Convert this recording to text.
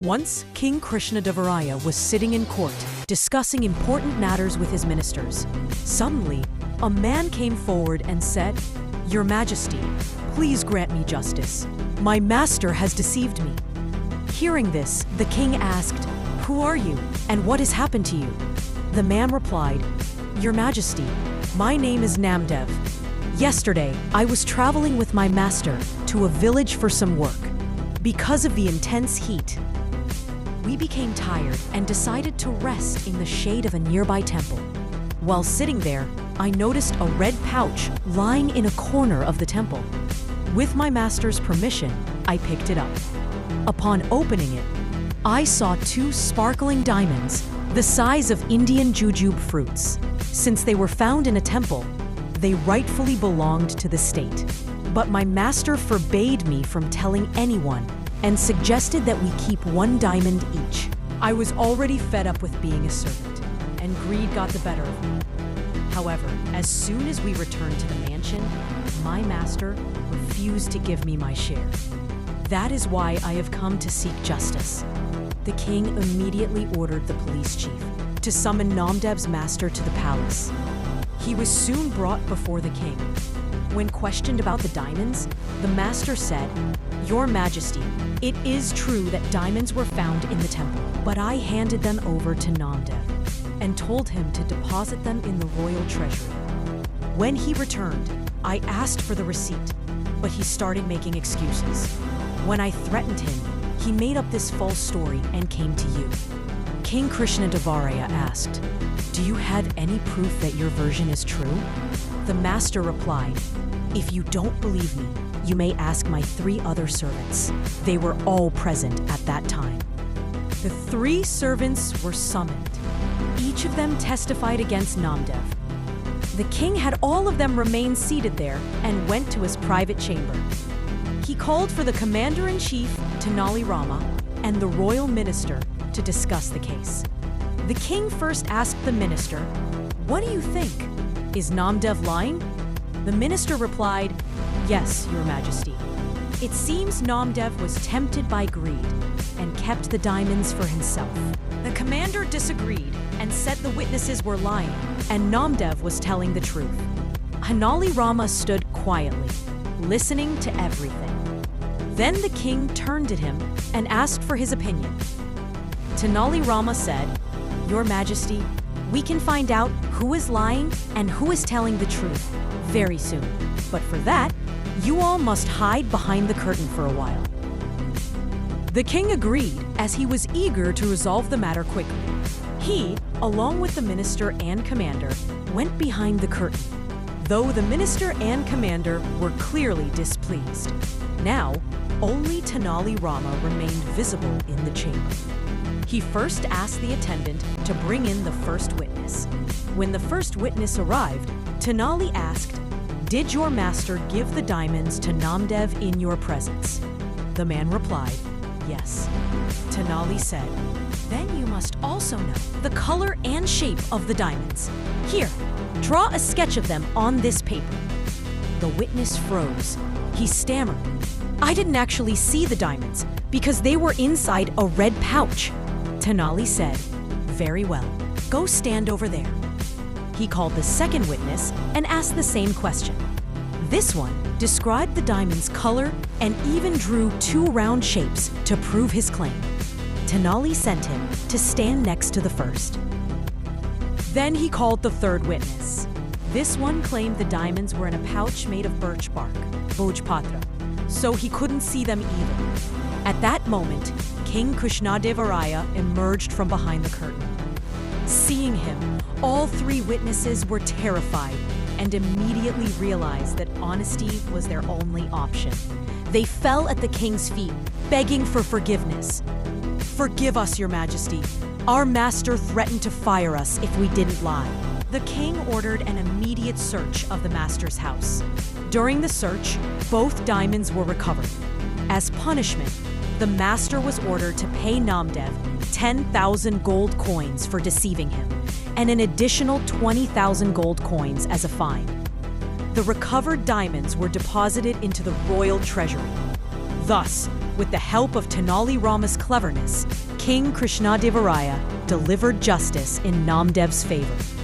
Once, King Krishnadevaraya was sitting in court, discussing important matters with his ministers. Suddenly, a man came forward and said, "Your Majesty, please grant me justice. My master has deceived me." Hearing this, the king asked, "Who are you, and what has happened to you?" The man replied, "Your Majesty, my name is Namdev. Yesterday, I was traveling with my master to a village for some work. Because of the intense heat, we became tired and decided to rest in the shade of a nearby temple. While sitting there, I noticed a red pouch lying in a corner of the temple. With my master's permission, I picked it up. Upon opening it, I saw two sparkling diamonds, the size of Indian jujube fruits. Since they were found in a temple, they rightfully belonged to the state. But my master forbade me from telling anyone and suggested that we keep one diamond each. I was already fed up with being a servant, and greed got the better of me. However, as soon as we returned to the mansion, my master refused to give me my share. That is why I have come to seek justice." The king immediately ordered the police chief to summon Namdev's master to the palace. He was soon brought before the king. When questioned about the diamonds, the master said, "Your Majesty, it is true that diamonds were found in the temple, but I handed them over to Namdev and told him to deposit them in the royal treasury. When he returned, I asked for the receipt, but he started making excuses. When I threatened him, he made up this false story and came to you." King Krishnadevaraya asked, "Do you have any proof that your version is true?" The master replied, "If you don't believe me, you may ask my 3 other servants. They were all present at that time." The 3 servants were summoned. Each of them testified against Namdev. The king had all of them remain seated there and went to his private chamber. He called for the commander-in-chief, Tenali Rama, and the royal minister to discuss the case. The king first asked the minister, "What do you think? Is Namdev lying?" The minister replied, "Yes, Your Majesty. It seems Namdev was tempted by greed and kept the diamonds for himself." The commander disagreed and said the witnesses were lying and Namdev was telling the truth. Tenali Rama stood quietly, listening to everything. Then the king turned at him and asked for his opinion. Tenali Rama said, "Your Majesty, we can find out who is lying and who is telling the truth very soon. But for that, you all must hide behind the curtain for a while." The king agreed, as he was eager to resolve the matter quickly. He, along with the minister and commander, went behind the curtain, though the minister and commander were clearly displeased. Now, only Tenali Rama remained visible in the chamber. He first asked the attendant to bring in the first witness. When the first witness arrived, Tenali asked, "Did your master give the diamonds to Namdev in your presence?" The man replied, "Yes." Tenali said, "Then you must also know the color and shape of the diamonds. Here, draw a sketch of them on this paper." The witness froze. He stammered, "I didn't actually see the diamonds because they were inside a red pouch." Tenali said, "Very well, go stand over there." He called the second witness and asked the same question. This one described the diamond's color and even drew 2 round shapes to prove his claim. Tenali sent him to stand next to the first. Then he called the third witness. This one claimed the diamonds were in a pouch made of birch bark, Bhojpatra, so he couldn't see them either. At that moment, King Krishnadevaraya emerged from behind the curtain. Seeing him, all 3 witnesses were terrified and immediately realized that honesty was their only option. They fell at the king's feet, begging for forgiveness. "Forgive us, Your Majesty. Our master threatened to fire us if we didn't lie." The king ordered an immediate search of the master's house. During the search, both diamonds were recovered. As punishment, the master was ordered to pay Namdev 10,000 gold coins for deceiving him, and an additional 20,000 gold coins as a fine. The recovered diamonds were deposited into the royal treasury. Thus, With the help of Tenali Rama's cleverness, King Krishnadevaraya delivered justice in Namdev's favor.